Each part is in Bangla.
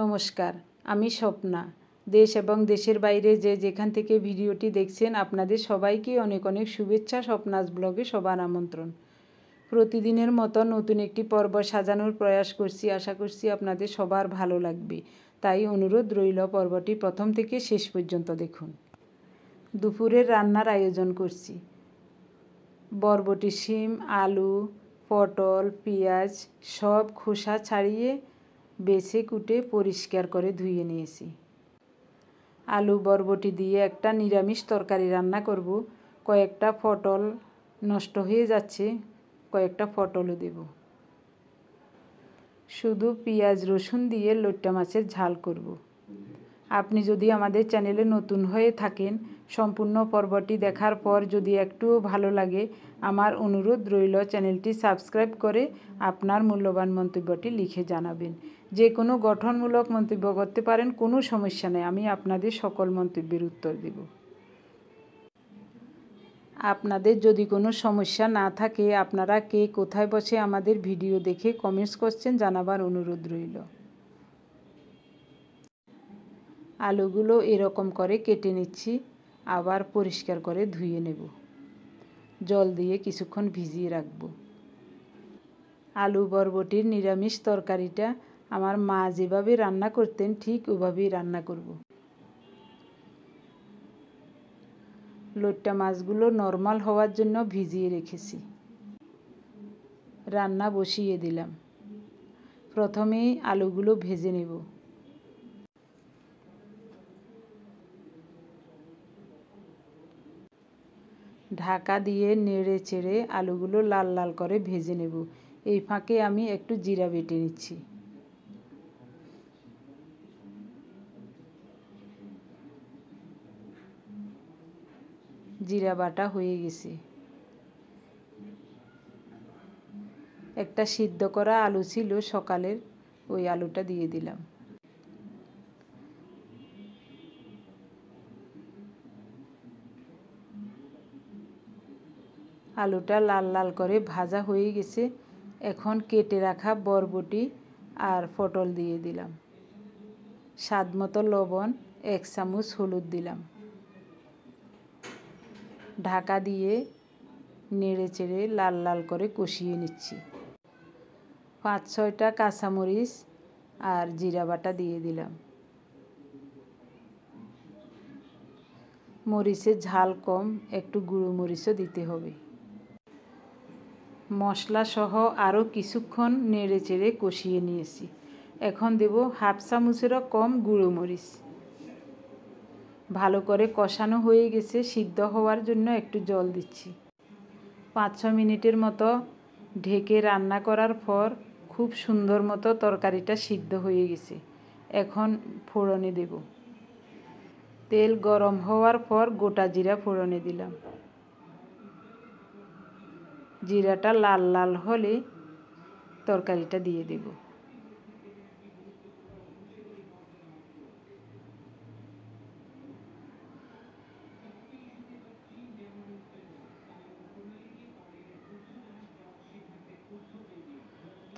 নমস্কার, আমি স্বপ্না। দেশ এবং দেশের বাইরে যে যেখান থেকে ভিডিওটি দেখছেন আপনাদের সবাইকে অনেক অনেক শুভেচ্ছা। স্বপ্নাস ব্লগে সবার আমন্ত্রণ। প্রতিদিনের মতো নতুন একটি পর্ব সাজানোর প্রয়াস করছি। আশা করছি আপনাদের সবার ভালো লাগবে, তাই অনুরোধ রইল পর্বটি প্রথম থেকে শেষ পর্যন্ত দেখুন। দুপুরের রান্নার আয়োজন করছি। বরবটি, শিম, আলু, পটল, পেঁয়াজ সব খোসা ছাড়িয়ে বেছে কুটে পরিষ্কার করে ধুয়ে নিয়েছি। আলু বরবটি দিয়ে একটা নিরামিষ তরকারি রান্না করব। কয়েকটা পটল নষ্ট হয়ে যাচ্ছে, কয়েকটা পটলও দেব। শুধু পেঁয়াজ রসুন দিয়ে লইট্টা মাছের ঝাল করব। আপনি যদি আমাদের চ্যানেলে নতুন হয়ে থাকেন, সম্পূর্ণ পর্বটি দেখার পর যদি একটুও ভালো লাগে, আমার অনুরোধ রইল চ্যানেলটি সাবস্ক্রাইব করে আপনার মূল্যবান মন্তব্যটি লিখে জানাবেন। যে কোনো গঠনমূলক মন্তব্য করতে পারেন, কোনো সমস্যা নেই, আমি আপনাদের সকল মন্তব্যের উত্তর দেব। আপনাদের যদি কোনো সমস্যা না থাকে, আপনারা কে কোথায় বসে আমাদের ভিডিও দেখে কমেন্টস করছেন জানাবার অনুরোধ রইল। আলুগুলো এরকম করে কেটে নিচ্ছি, আবার পরিষ্কার করে ধুয়ে নেব। জল দিয়ে কিছুক্ষণ ভিজিয়ে রাখব। আলু বরবটির নিরামিষ তরকারিটা আমার মা যেভাবে রান্না করতেন ঠিক ওভাবেই রান্না করব। লইট্টা মাছগুলো নরমাল হওয়ার জন্য ভিজিয়ে রেখেছি। রান্না বসিয়ে দিলাম। প্রথমেই আলুগুলো ভেজে নেব। ঢাকা দিয়ে নেড়ে চেড়ে আলুগুলো লাল লাল করে ভেজে নেব। এই ফাঁকে আমি একটু জিরা বেটে নিচ্ছি। জিরা বাটা হয়ে গেছে। একটা সিদ্ধ করা আলু ছিল সকালের, ওই আলুটা দিয়ে দিলাম। আলুটা লাল লাল করে ভাজা হয়ে গেছে। এখন কেটে রাখা বরবটি আর পটল দিয়ে দিলাম। স্বাদ মতো লবণ, 1 চামচ হলুদ দিলাম। ঢাকা দিয়ে নেড়ে চেড়ে লাল লাল করে কষিয়ে নিচ্ছি। 5-6টা কাঁচামরিচ আর জিরা বাটা দিয়ে দিলাম। মরিচের ঝাল কম, একটু গুঁড়ো মরিচও দিতে হবে। মশলা সহ আরও কিছুক্ষণ নেড়ে চেড়ে কষিয়ে নিয়েছি। এখন দেব 1/2 চামচেরও কম গুঁড়ো মরিচ। ভালো করে কষানো হয়ে গেছে। সিদ্ধ হওয়ার জন্য একটু জল দিচ্ছি। 5-6 মিনিটের মতো ঢেকে রান্না করার পর খুব সুন্দর মতো তরকারিটা সিদ্ধ হয়ে গেছে। এখন ফোড়নে দেব। তেল গরম হওয়ার পর গোটা জিরা ফোড়নে দিলাম। জিরাটা লাল লাল হলে তরকারিটা দিয়ে দেব।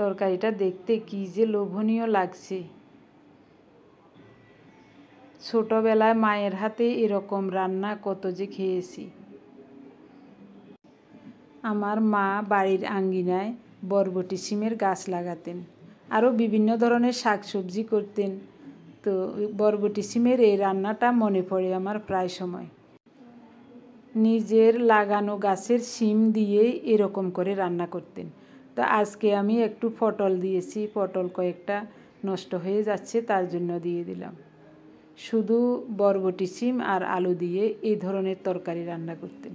তরকারিটা দেখতে কী যে লোভনীয় লাগছে। ছোটবেলায় মায়ের হাতে এরকম রান্না কত যে খেয়েছি। আমার মা বাড়ির আঙ্গিনায় বরবটি শিমের গাছ লাগাতেন, আরও বিভিন্ন ধরনের শাকসবজি করতেন। তো বরবটি শিমের এই রান্নাটা মনে পড়ে আমার প্রায় সময়। নিজের লাগানো গাছের শিম দিয়েই এরকম করে রান্না করতেন। তো আজকে আমি একটু পটল দিয়েছি, পটল কয়েকটা নষ্ট হয়ে যাচ্ছে তার জন্য দিয়ে দিলাম। শুধু বরবটি শিম আর আলু দিয়ে এই ধরনের তরকারি রান্না করতেন।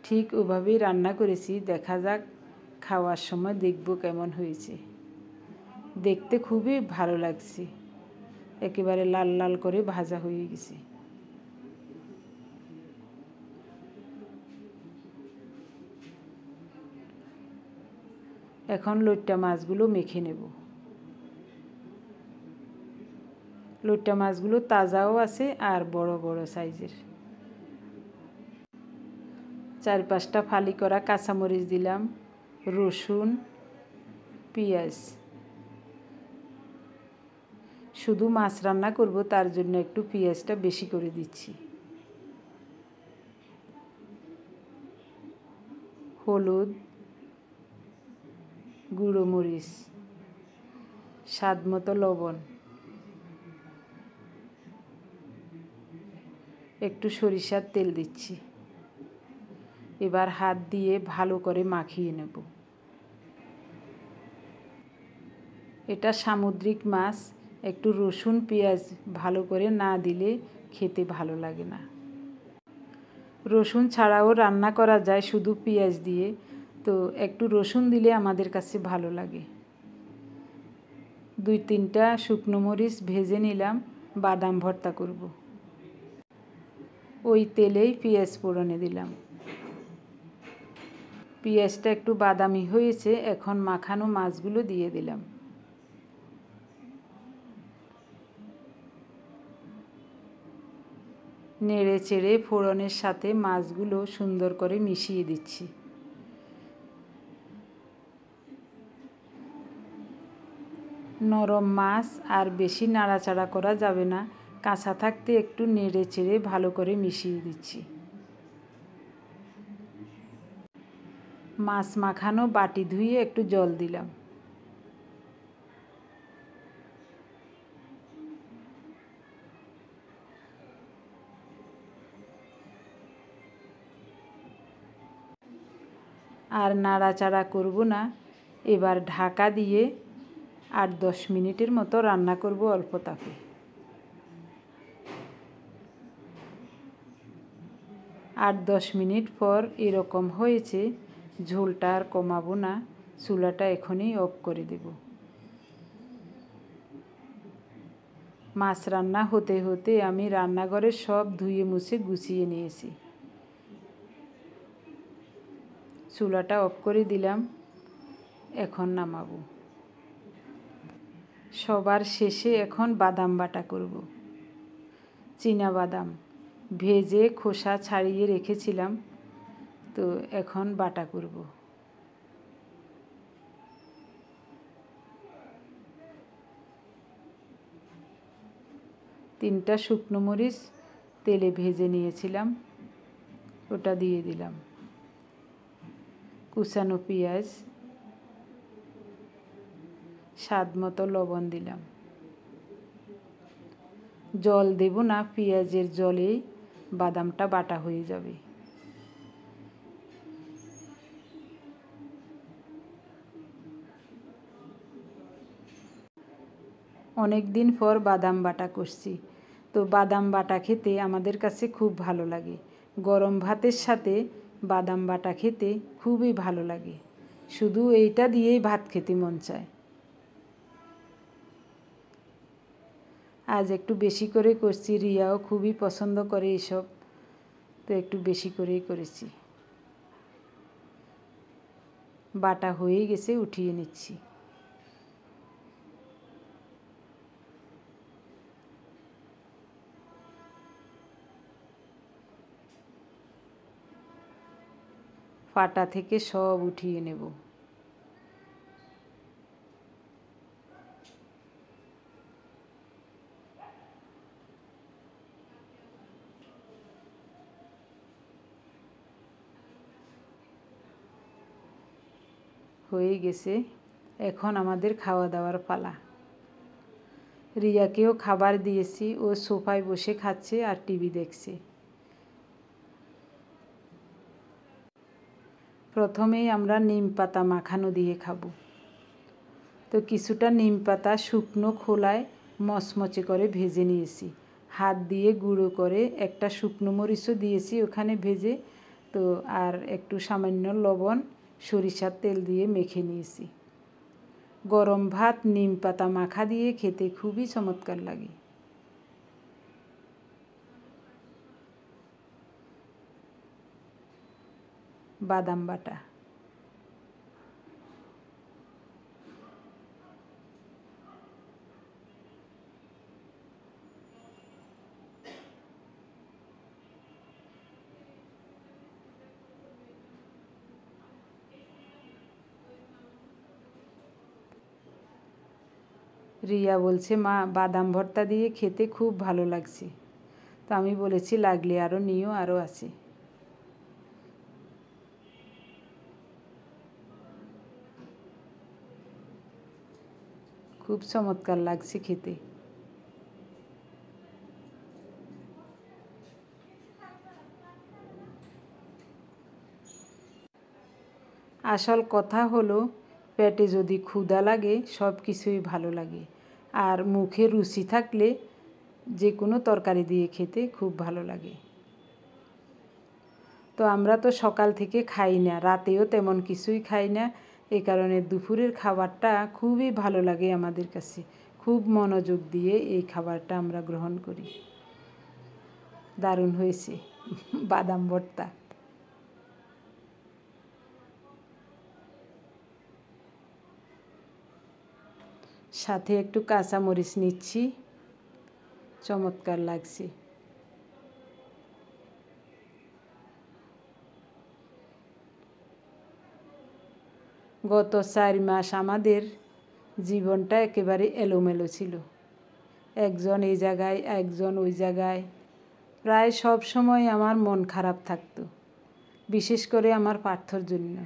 ঠিক ওভাবেই রান্না করেছি। দেখা যাক, খাওয়ার সময় দেখব কেমন হয়েছে। দেখতে খুবই ভালো লাগছে। একেবারে লাল লাল করে ভাজা হয়ে গেছে। এখন লইট্টা মাছগুলো মেখে নেব। লইট্টা মাছগুলো তাজাও আছে আর বড় বড় সাইজের। 4-5টা ফালি করা কাঁচামরিচ দিলাম, রসুন, পেঁয়াজ, শুধু মাছ রান্না করব, তার জন্য একটু পেঁয়াজটা বেশি করে দিচ্ছি। হলুদ, গুঁড়ো মরিচ, স্বাদ মতো লবণ, একটু সরিষার তেল দিচ্ছি। এবার হাত দিয়ে ভালো করে মাখিয়ে নেব। এটা সামুদ্রিক মাছ, একটু রসুন পেঁয়াজ ভালো করে না দিলে খেতে ভালো লাগে না। রসুন ছাড়াও রান্না করা যায় শুধু পেঁয়াজ দিয়ে, তো একটু রসুন দিলে আমাদের কাছে ভালো লাগে। 2-3টা শুকনো মরিচ ভেজে নিলাম, বাদাম ভর্তা করব। ওই তেলেই পেঁয়াজ ফোড়নে দিলাম। পেঁয়াজটা একটু বাদামি হয়েছে, এখন মাখানো মাছগুলো দিয়ে দিলাম। নেড়ে চেড়ে ফোড়নের সাথে মাছগুলো সুন্দর করে মিশিয়ে দিচ্ছি। নরম মাছ আর বেশি নাড়াচাড়া করা যাবে না, কাঁচা থাকতে একটু নেড়ে চেড়ে ভালো করে মিশিয়ে দিচ্ছি। মাছ মাখানো বাটি ধুয়ে একটু জল দিলাম। আর নাড়াচাড়া করব না, এবার ঢাকা দিয়ে 8-10 মিনিটের মতো রান্না করব অল্প তাপে। 8-10 মিনিট পর এরকম হয়েছে, ঝোলটা আর কমাবো না, চুলাটা এখনই অফ করে দেব। মাছ রান্না হতে হতে আমি রান্নাঘরে সব ধুয়ে মুছে গুছিয়ে নিয়েছি। চুলাটা অফ করে দিলাম, এখন নামাবো। সবার শেষে এখন বাদাম বাটা করব। চীনা বাদাম ভেজে খোসা ছাড়িয়ে রেখেছিলাম, তো এখন বাটা করব। 3টা শুকনো মরিচ তেলে ভেজে নিয়েছিলাম, ওটা দিয়ে দিলাম। কুচানো পেঁয়াজ, স্বাদ মতো লবণ দিলাম। জল দেব না, পেঁয়াজের জলেই বাদামটা বাটা হয়ে যাবে। অনেক দিন পর বাদাম বাটা করছি, তো বাদাম বাটা খেতে আমাদের কাছে খুব ভালো লাগে। গরম ভাতের সাথে বাদাম বাটা খেতে খুবই ভালো লাগে, শুধু এইটা দিয়েই ভাত খেতে মন চায়। আজ একটু বেশি করে করছি, রিয়াও খুবই পছন্দ করে এসব, তো একটু বেশি করেই করেছি। বাটা হয়ে গেছে, উঠিয়ে নিচ্ছি। পাটা থেকে সব উঠিয়ে নেব। হয়ে গেছে, এখন আমাদের খাওয়া দাওয়ার পালা। রিয়াকেও খাবার দিয়েছি, ও সোফায় বসে খাচ্ছে আর টিভি দেখছে। প্রথমেই আমরা নিম পাতা মাখানো দিয়ে খাবো। তো কিছুটা নিম পাতা শুকনো খোলায় মচমচে করে ভেজে নিয়েছি, হাত দিয়ে গুঁড়ো করে, একটা শুকনো মরিচও দিয়েছি ওখানে ভেজে, তো আর একটু সামান্য লবণ সরিষার তেল দিয়ে মেখে নিয়েছি। গরম ভাত নিম পাতা মাখা দিয়ে খেতে খুবই চমৎকার লাগে। বাদাম বাটা, রিয়া বলছে, মা বাদাম ভর্তা দিয়ে খেতে খুব ভালো লাগছে। তো আমি বলেছি লাগলে আরও নিও, আরও আছে। খুব চমৎকার লাগছে খেতে। আসল কথা হলো, পেটে যদি ক্ষুধা লাগে সব কিছুই ভালো লাগে, আর মুখে রুচি থাকলে যে কোনো তরকারি দিয়ে খেতে খুব ভালো লাগে। তো আমরা তো সকাল থেকে খাই না, রাতেও তেমন কিছুই খাই না, এই কারণে দুপুরের খাবারটা খুবই ভালো লাগে আমাদের কাছে। খুব মনোযোগ দিয়ে এই খাবারটা আমরা গ্রহণ করি। দারুণ হয়েছে বাদাম ভর্তা। সাথে একটু কাঁচামরিচ নিচ্ছি, চমৎকার লাগছে। গত 4 মাস আমাদের জীবনটা একেবারে এলোমেলো ছিল। একজন এই জায়গায়, একজন ওই জায়গায়। প্রায় সব সময় আমার মন খারাপ থাকতো, বিশেষ করে আমার পার্থর জন্য।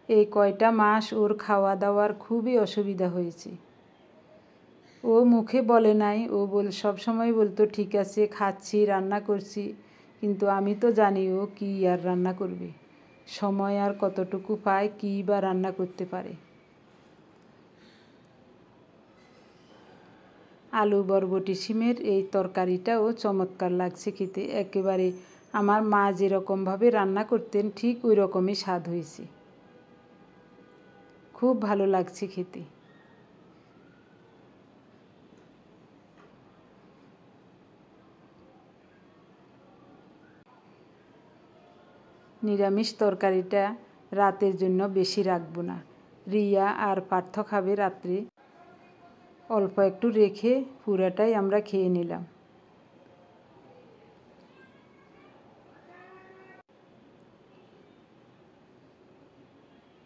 এই কয়টা মাস ওর খাওয়া দাওয়ার খুবই অসুবিধা হয়েছে। ও মুখে বলে নাই, ও সব সময় বলতো ঠিক আছে খাচ্ছি, রান্না করছি, কিন্তু আমি তো জানি ও কী আর রান্না করবে, সময় আর কতটুকু পায়, কী বা রান্না করতে পারে। আলু বরবটি শিমের এই তরকারিটাও চমৎকার লাগছে খেতে, একেবারে আমার মা যেরকমভাবে রান্না করতেন ঠিক ওই রকমই স্বাদ হয়েছে। খুব ভালো লাগছে খেতে। নিরামিষ তরকারিটা রাতের জন্য বেশি রাখবো না, রিয়া আর পার্থ খাবে রাত্রে, অল্প একটু রেখে পুরাটাই আমরা খেয়ে নিলাম।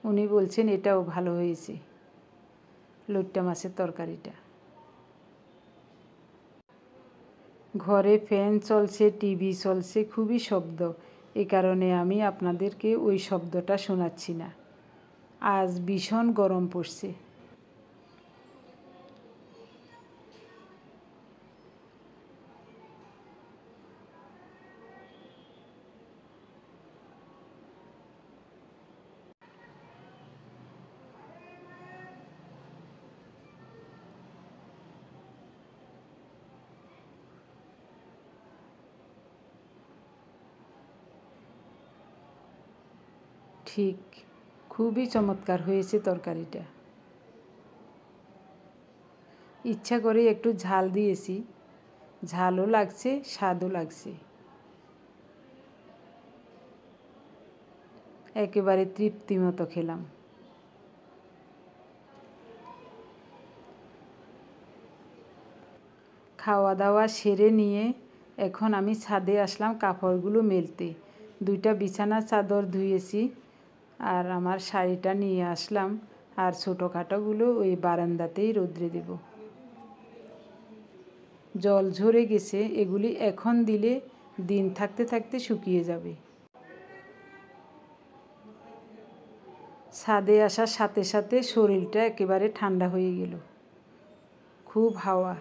উনি বলছেন এটাও ভালো হয়েছে, লইট্টা মাছের তরকারিটা। ঘরে ফ্যান চলছে, টিভি চলছে, খুবই শব্দ, এ কারণে আমি আপনাদেরকে ওই শব্দটা শোনাচ্ছি না। আজ ভীষণ গরম পড়ছে। ঠিক, খুবই চমৎকার হয়েছে তরকারিটা। ইচ্ছা করে একটু ঝাল দিয়েছি, ঝালও লাগছে, স্বাদও লাগছে। একেবারে তৃপ্তি মতো খেলাম। খাওয়া দাওয়া সেরে নিয়ে এখন আমি ছাদে আসলাম কাপড়গুলো মেলতে। 2টা বিছানার চাদর ধুয়েছি, আর আমার শাড়িটা নিয়ে আসলাম, আর ছোটোখাটোগুলো ওই বারান্দাতেই রোদ্রে দেব। জল ঝরে গেছে, এগুলি এখন দিলে দিন থাকতে থাকতে শুকিয়ে যাবে। ছাদে আসার সাথে সাথে শরীরটা একেবারে ঠান্ডা হয়ে গেল, খুব হাওয়া।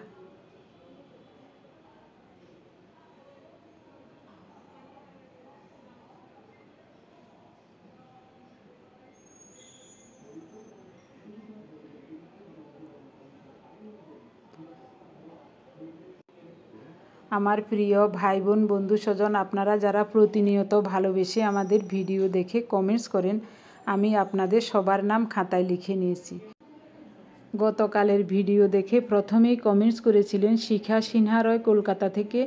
আমার প্রিয় ভাই বোন বন্ধু স্বজন, আপনারা যারা প্রতিনিয়ত ভালোবেসে আমাদের ভিডিও দেখে কমেন্টস করেন, আমি আপনাদের সবার নাম খাতায় লিখে নিয়েছি। গতকালের ভিডিও দেখে প্রথমেই কমেন্টস করেছিলেন শিখা সিনহা রয় কলকাতা থেকে,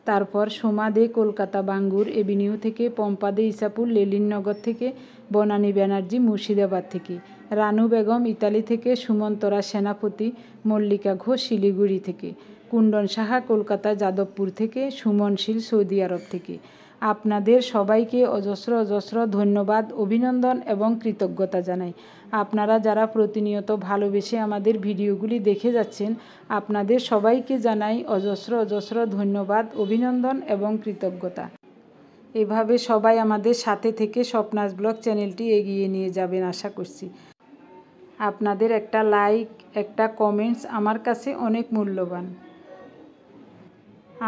তারপর সোমা দে কলকাতা বাঙ্গুর এভিনিউ থেকে, পম্পা দে ইসাপুর লেলিননগর থেকে, বনানী ব্যানার্জি মুর্শিদাবাদ থেকে, রানু বেগম ইতালি থেকে, সুমন্তরা সেনাপতি, মল্লিকা ঘোষ শিলিগুড়ি থেকে, কুণ্ডন সাহা কলকাতা যাদবপুর থেকে, সুমন শীল সৌদি আরব থেকে, আপনাদের সবাইকে অজস্র অজস্র ধন্যবাদ, অভিনন্দন এবং কৃতজ্ঞতা জানাই। আপনারা যারা প্রতিনিয়ত ভালোবেসে আমাদের ভিডিওগুলি দেখে যাচ্ছেন, আপনাদের সবাইকে জানাই অজস্র অজস্র ধন্যবাদ, অভিনন্দন এবং কৃতজ্ঞতা। এভাবে সবাই আমাদের সাথে থেকে স্বপ্নাস ব্লগ চ্যানেলটি এগিয়ে নিয়ে যাবেন আশা করছি। আপনাদের একটা লাইক, একটা কমেন্টস আমার কাছে অনেক মূল্যবান।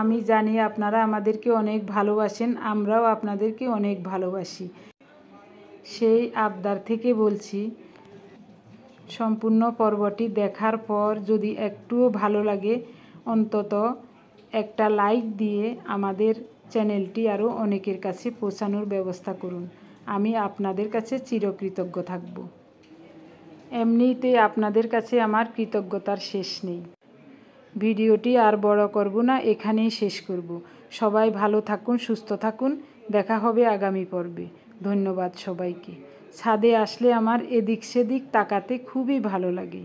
আমি জানি আপনারা আমাদেরকে অনেক ভালোবাসেন, আমরাও আপনাদেরকে অনেক ভালোবাসি। সেই আবদার থেকে বলছি, সম্পূর্ণ পর্বটি দেখার পর যদি একটুও ভালো লাগে, অন্তত একটা লাইক দিয়ে আমাদের চ্যানেলটি আরও অনেকের কাছে পৌঁছানোর ব্যবস্থা করুন। আমি আপনাদের কাছে চিরকৃতজ্ঞ থাকব। এমনিতেই আপনাদের কাছে আমার কৃতজ্ঞতার শেষ নেই। ভিডিওটি আর বড় করব না, এখানেই শেষ করব। সবাই ভালো থাকুন, সুস্থ থাকুন। দেখা হবে আগামী পর্বে। ধন্যবাদ সবাইকে। ছাদে আসলে আমার এদিক সেদিক তাকাতে খুবই ভালো লাগে।